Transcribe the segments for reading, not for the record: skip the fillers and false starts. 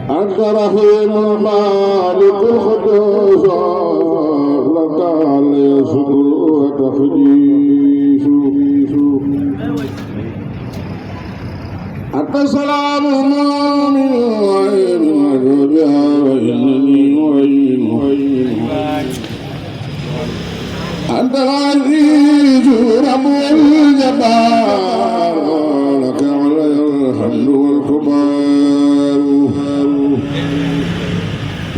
أنت رحيم مالك القدوس لك علي شكر وتقديس أنت سلام مؤمن وعين وجبها وإنني وعين أنت العزيز رب الجبار لك علي الحمد والكبار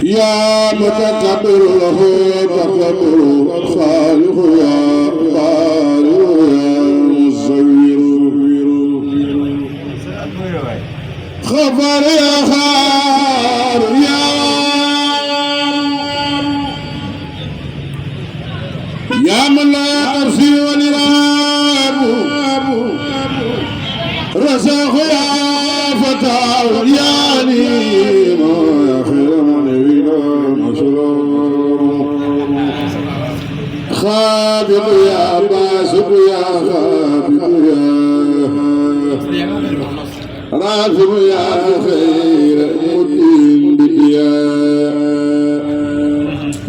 يا متكبر له تكبر الخالق يا بارئ يا مصور غفر يا خار يا من لا ترسي والإراب رزاق يا فتاة يا نيم يا خير من إلى مسلوم خابط يا باسط يا خابط يا رافع يا خير مدين بديا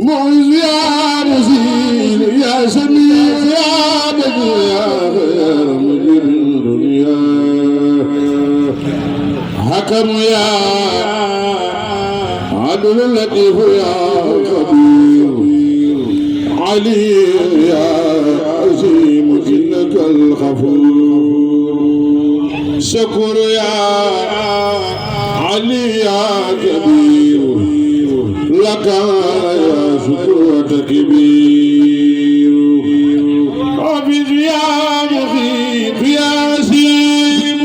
معز يا مزيل يا سميع يا بديع يا خير مدين دنيا حكم يا عدل لطيف يا خبير علي يا عظيم إنك الغفور شكر يا علي يا كبير لك يا شكر وتكبير عبد يا مخيف يا سيم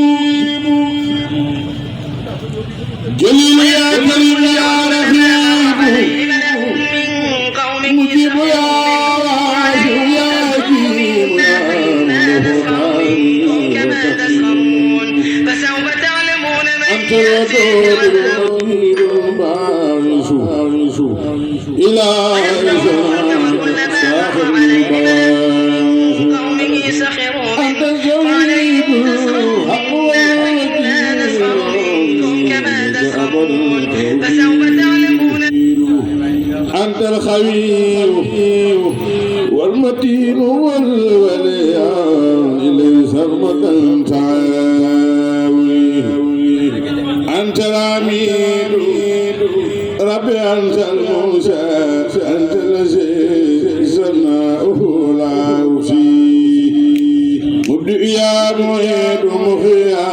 جليل يا كريم يا رفيق مجيب يا واسع يا كريم كما تسخرون فسوف تعلمون من أنت الودود المجيد البارس إلى قومه سخروا أنت الجليد الحق كما تسخرون فسوف تعلمون أنت الخبير والمتين والوليان إليه سرمة تعاوي أنت العميد ربي أنت الموسى أنت الذي سماؤه العوشي مبدئ يا معيد مخي يا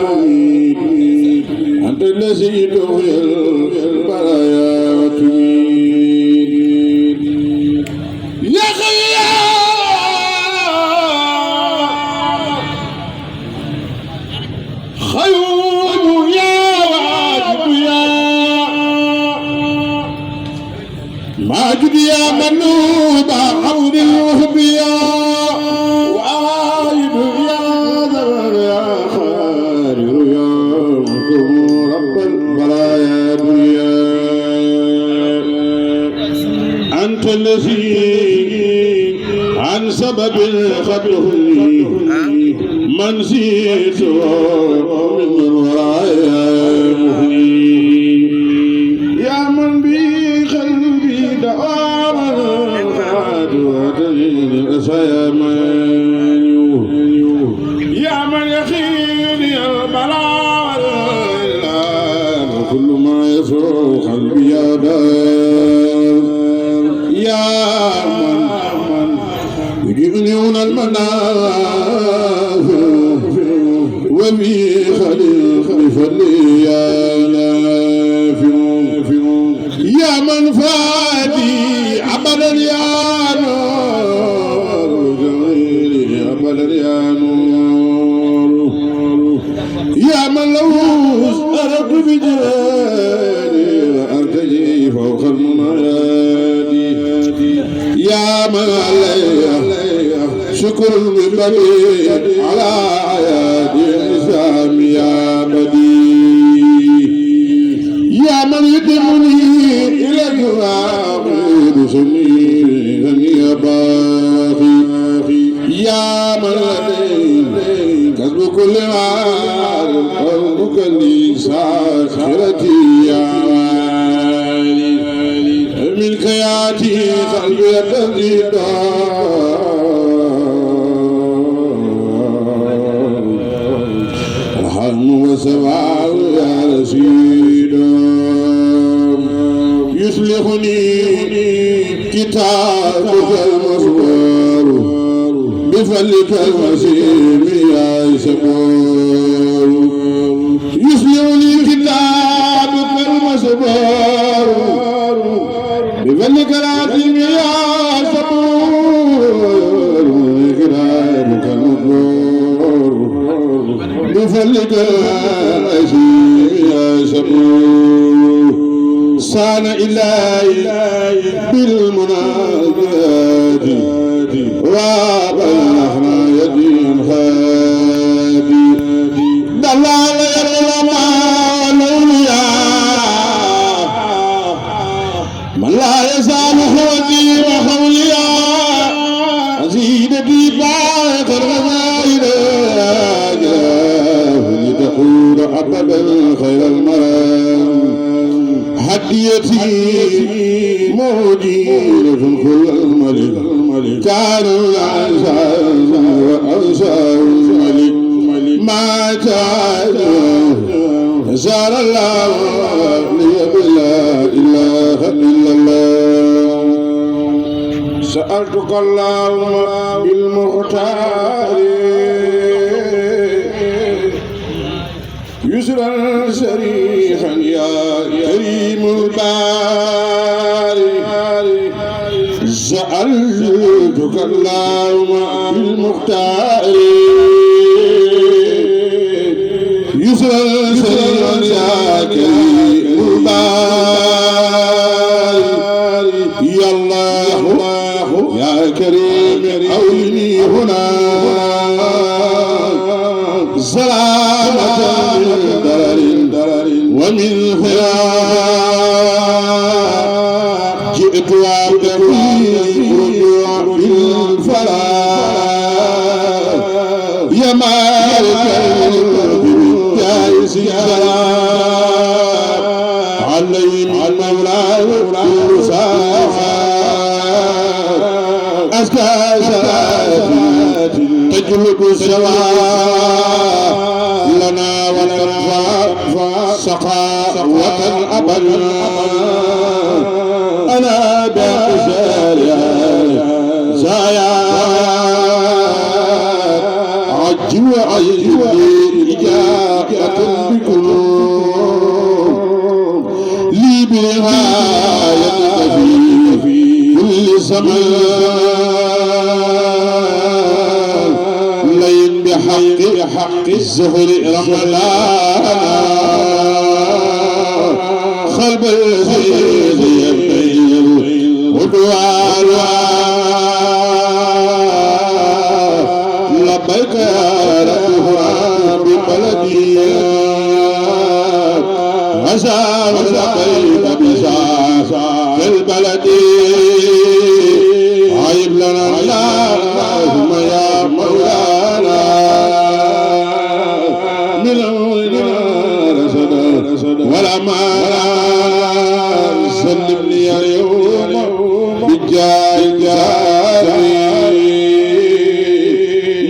مميت أنت الذي تحيي البرايا وتميت يا خيوم يا واجب يا ماجد يا منوب عبد الوهب يا وايد يا ذر يا خير يا مكرم رب البرايا يا أنت الذي عن سبب الخطه من زيت من ورايا يا من بقلبي دعاما وتجد الأسيامان يا من يخيني البلاء وكل ما يسر قلبي يا دار يا من يجئنون المنافع وفي خليق بفضلي يا نافع يا من فادي أبدا يا نور جميلي أبدا يا نور يا من لو أردت بجلالي وأرتجي فوق المنادي يا من علي شكر من بني على حياتي الإسلام يا بدي يا من يدمني إلى الجواب بسني يا باقي يا من لدي كسب كل ما قلبك لي ساخرتي بذاتي قلبي تزيد الحلم وسواه يا رشيد يصلحني كتابك المصور بفضلك المسيم يا شكور يصلحني كتابك المصور بفضلك العظيم يا شكور كتابك المصور بفضلك المسيم يا شكور صان إلهي بالمناجات وبلغنا يدين هادي دلال العلماء والأولياء من لا يزال خوتي وخوليا أزيدتي باقي الغزائر لتقول أبدا خير المرام هديتي مديرة كل الملك كانوا الأنصار وأنصار الملك ما تعالوا زار الله لي بلا إله إلا الله سألتك اللهم بالمختار يسرا شريفا يا كريم الباري سألتك اللهم بالمختار يسرا شريفا يا كريم الباري يا الله يا كريم أولني هنا سلامة من درر ومن خيار جئت وابتغي رجوع بالفلاح يا مالك الملك جائز علي من مولاه أزكى صلاة تجلب السواد لنا وترفع سخاوة الأبد أنا بأسالها زايا عجل وعجل إجابة بكم لي بنهاية في كل زمان لين بحق الزهر رمضان خلب الزيد يبين ودوان لبيك يا رب ببلدي غزال لبيك بزاز في البلد عيب لنا اللهم يا مولانا من أولنا رسدا ولا ما سلمني اليوم بالجاه الجاري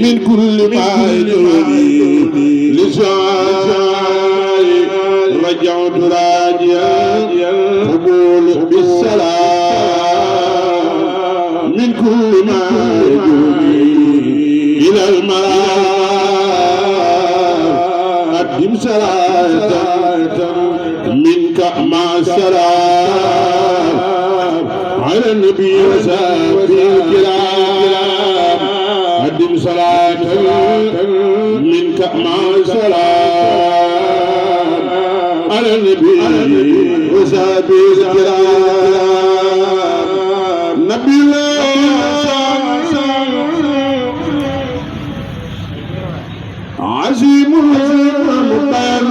من كل ما يجري لسعي رجعت راجيا قبول بالسلام من كل ما يجري إلى المرام أقدم صلاة منك مع السلام على النبي وصحبه الكرام أقدم صلاة منك مع السلام على النبي وصحبه الكرام نبي الله عظيم المقام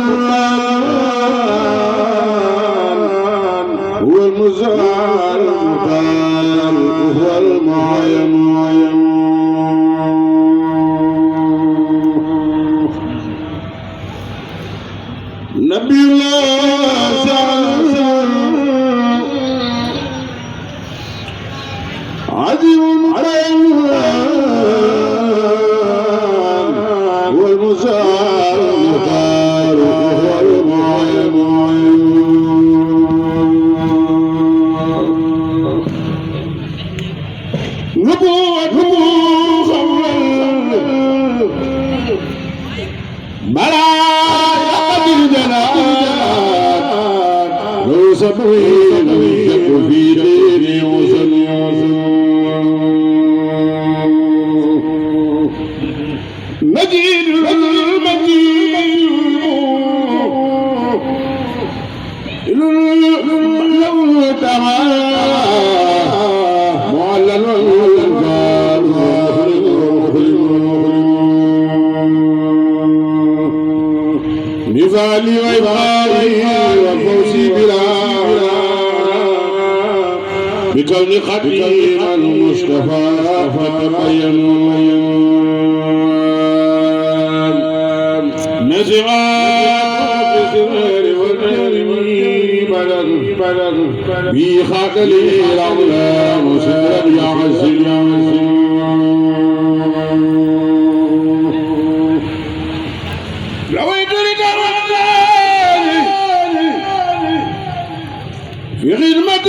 هو المزار المقام هو المعين نبي الله نفالي وإبقائي وفوزي بلا بكون خديم المصطفى فتبين نزعات بسرر والجرم بلد بي خاكلي الأغلام سرا يعزل في خدمة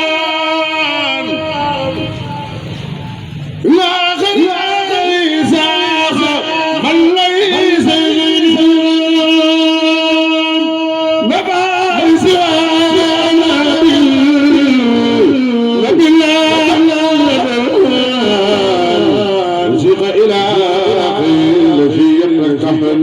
الإيمان لا خير ساخ من ليس يجرم نبارس نبي الله رزق إلى الذي يتكفل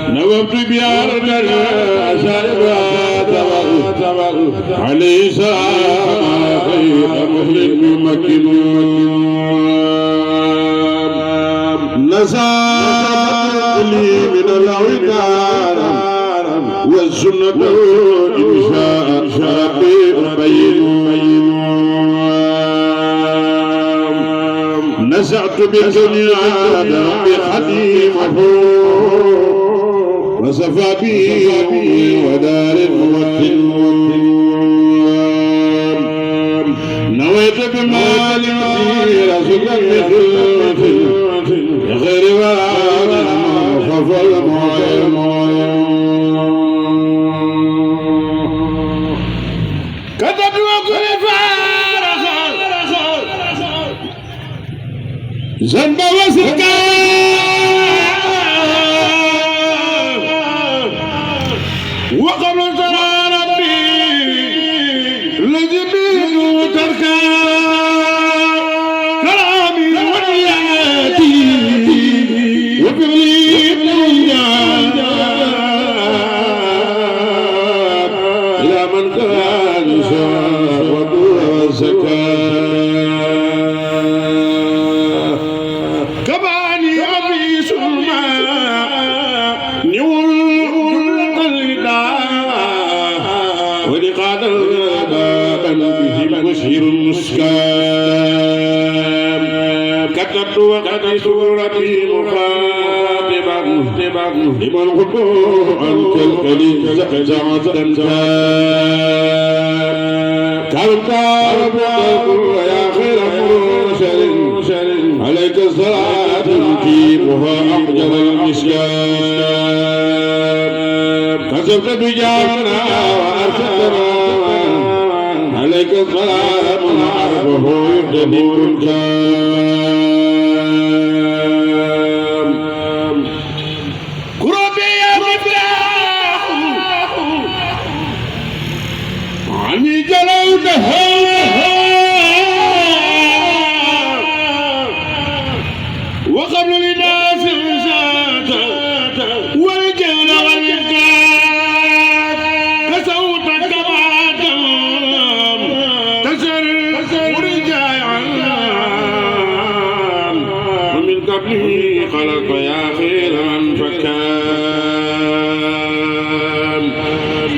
نوبت بيارد الأسربات عليه سلام خير مهل ممكن نسات لي من العدار والسنة إن شاء ربي أبين نزعت بالدنيا ربي خديمه وصفى به ودار موتن نويت بمال كثير سكن غير وعد خف المعين كتبت وكل فارغ ذنب وسرقة وقبل ترى ربي لجبين تركا كلامي ونياتي وفعلي إلى من كان شاهد وزكاه كباني أبي سلمى نور ولقاد بابا به بشير مسكام كتبت وقد سورتي مخاطبا لمن غدو أنت القليل زعزعت كنت يا خير مرسل عليك الصلاة تجيبها أقجر المسكام كسبت بجارنا وأرسلنا عليك السلام عرفه يهدني الكام كربي يا مفتاح عني جلوتها وقبل لناس الزاد والجهل والإنكار كسوتك كما تسر ورجاعا ومن قبله خلق يا خير من فكان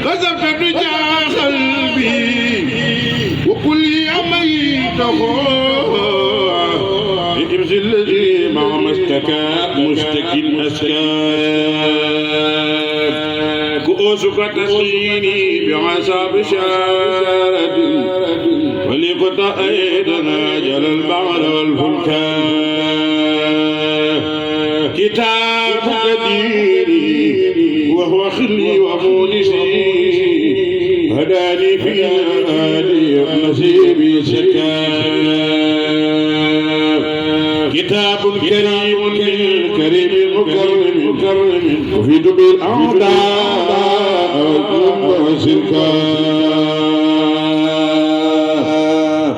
كسبت رجاء قلبي وكل يميته حفظ الذي مع ما اشتكى مشتك أسكاب كؤوسك تسقيني بعصا بشارة ولقط أيدنا جل البحر والفلكان كتابك ديني وهو خلي ومونسي هداني في هادي نصيبي سكاب كتاب كريم للكريم المكرم يفيد بالأعداء والسلكاب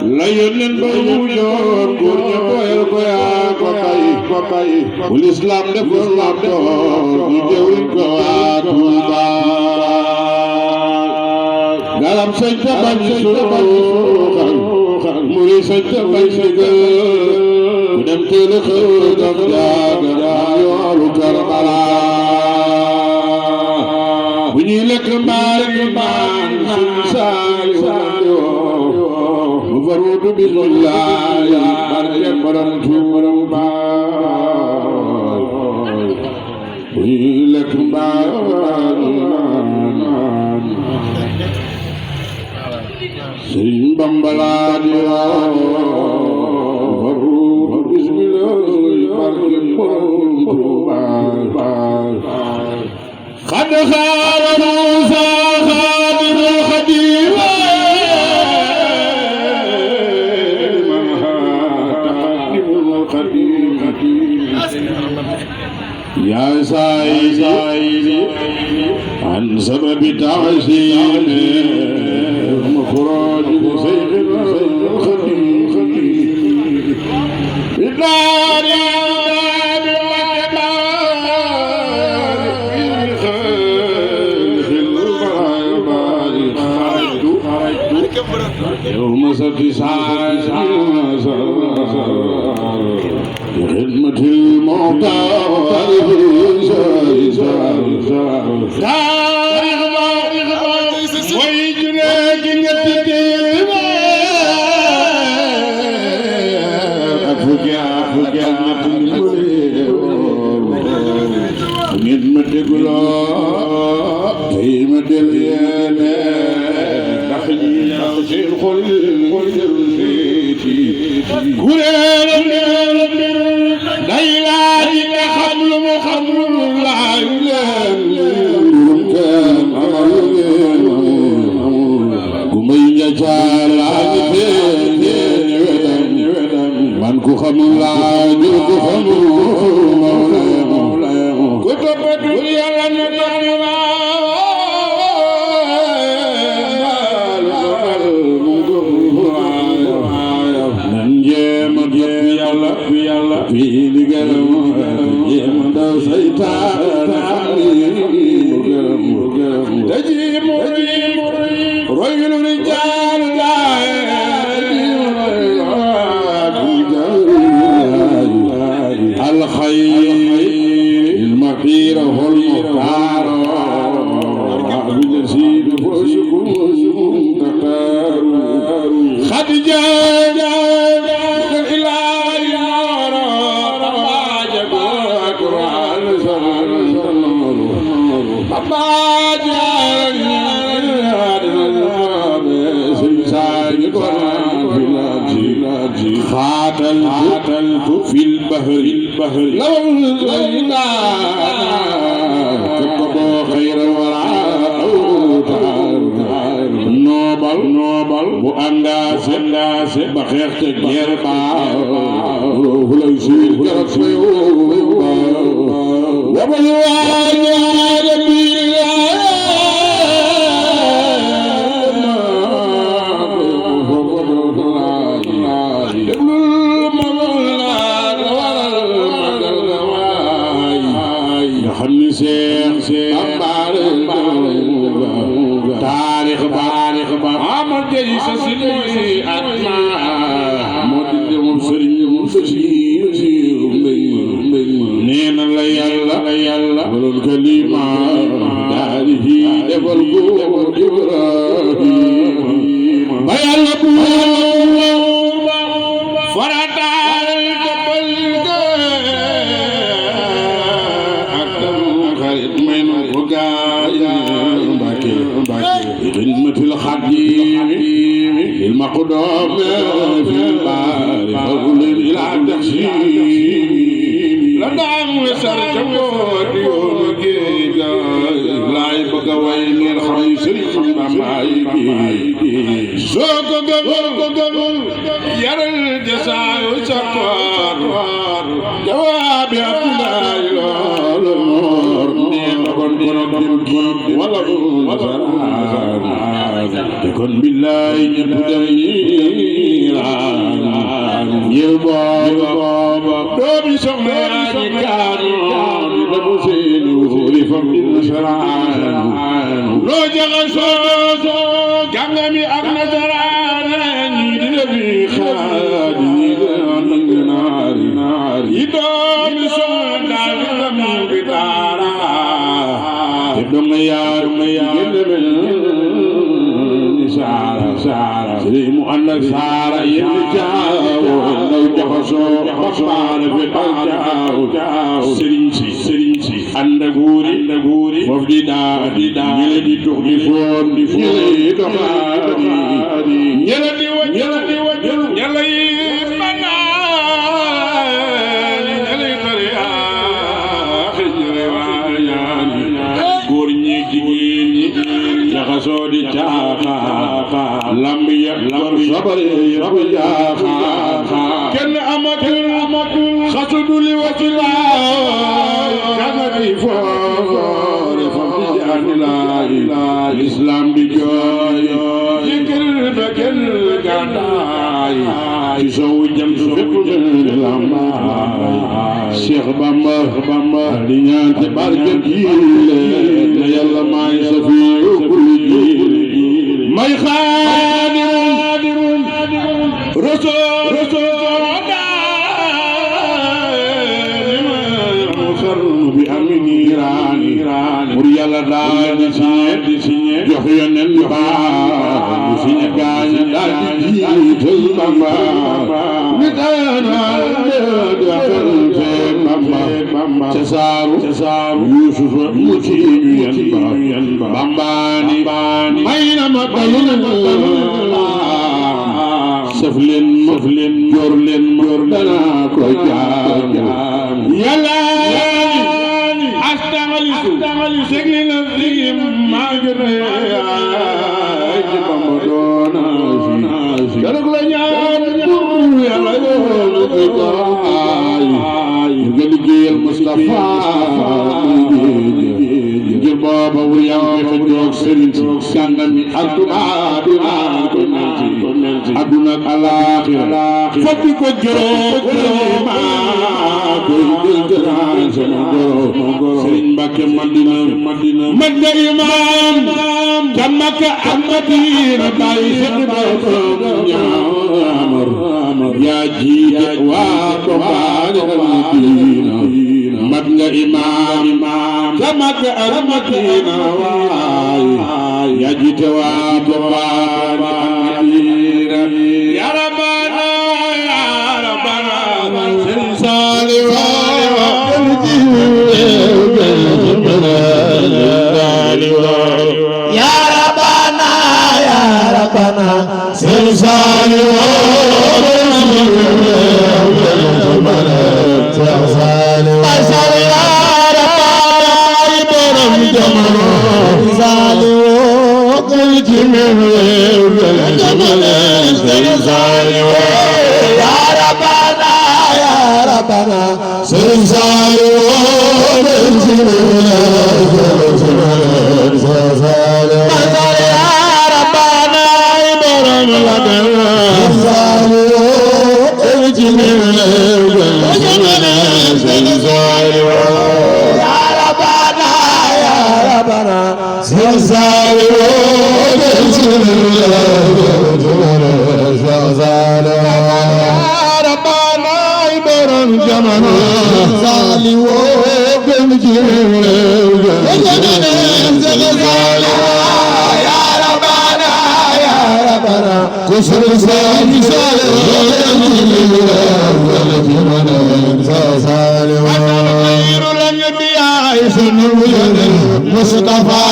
لا يلن بوجود كوريا كويا كوكاي والإسلام دفر لابدور يجول كواتوبا غلام سيتا بانسوخا مري سيتا بانسوخا ودم تلخو دفجا يورو كربلا وني لك مان سنسال وفرود بالله برجم برمتوبا وني لك مان سرين بمبلا وفرود بسم الله برجم برمتوبا قد خال موسى خادم الخديم من تقدم القديم يا سيدي عن سبب تعزيم مخرج سيدنا الخديم بدار يوم سبت ساعة لخدمة المعتار تاريخ ويجناك نتدير أفجع خدمة قلاب كلمة اليانا شيخ الفيتي كلنا ليلاتك خمر لا كان قمي جال من كو خمر لا كو خمر كتبت يلا نتعلم في لقلم يمدى سيطان تجي مريم رجل رجال لا الخير المخير هو المختار بالنسيب فوشكم تختار خديجة خاتلت في البحر لو لينا كتبوا خير الورى نوبل بأنداس بخيخت جيربا روح ليسير كرف وبالوان يا ربي تاريخ عمل جيش سلمي أتما مدد مبصري نين الله يلا sar jaboot yoonu géej laay bëgg a way ngeen xam Sëriñ Bamba yi soo ko gëmul yaral jasaayu sa toor jawaabi Abdoulaye lool nee na kon dina dem géej wala te kon billaay ñëpp dem ñëw booba doomi soxna yaa ngi kaanoon di dabu seeni wóoli fam di nasaraan loo jaxasoo jàngami ak nasaraan ñi di lebi xaad ñi nang naari yi doomi soxna daal di tam bi daara te donga yaa saara sëriñ mu ànd ak saara yéen jaaw ndaw jaxasoo baxbaana fi jaaw sëriñ si ànd ak wuuri foofu di daa ñële di tux di foon ñële yi doxaani ñële di wàññi ñële yi banaani ñële yi tariyaaxi ñële waañaani góor ñi jigéen ñi jaxasoo di caaxa lamb ya lamb sabare yëpp jaaxa kenn amatul xasudu li wasilaay kana di foore fam di jaani laay islam di jooy yëkkër ba kenn gàddaay ci sowu jam su fépp mel lambaay Cheikh Bamba di ñaan te barke jiile na yàlla maay safiyu kulli jiile may xaadimun rasul bi ami niiraani pour yàlla daal di signé jox yonen baa di signé gaaña daal di jiital Bamba mi daanal Bamba ca saaru Yuusufa mu ci yan ba Bambaani may na ma dalul saf leen joor danaa ko jaam yàlla astangalisu segli na ligi maa gën ay ci Bamba doona si darug la ñaan yàlla yoonu ko nga liggéeyal Mustafa ngir booba wur yaa ngi fa joog sëriñ si sàngami adduna ko mel ci adduna ak alaaxira foppi ko juróom maa koy déggal sama goro sëriñ Mbàkke Madina mat nga imaam ca Makka ak Madina bàyyi sëriñ Mbàkke ñaamar yaa jiite waa Tuubaa Madina mat nga imaam ca Makka ak Madina waay yaa jiite waa Tuubaa Madina ya Rabbana Sëriñ Saaliw ya Rabbana Sëriñ Saaliw Mustafa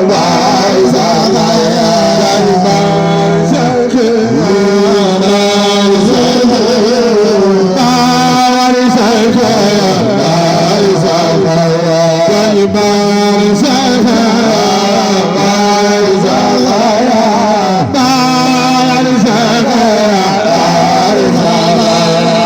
Dar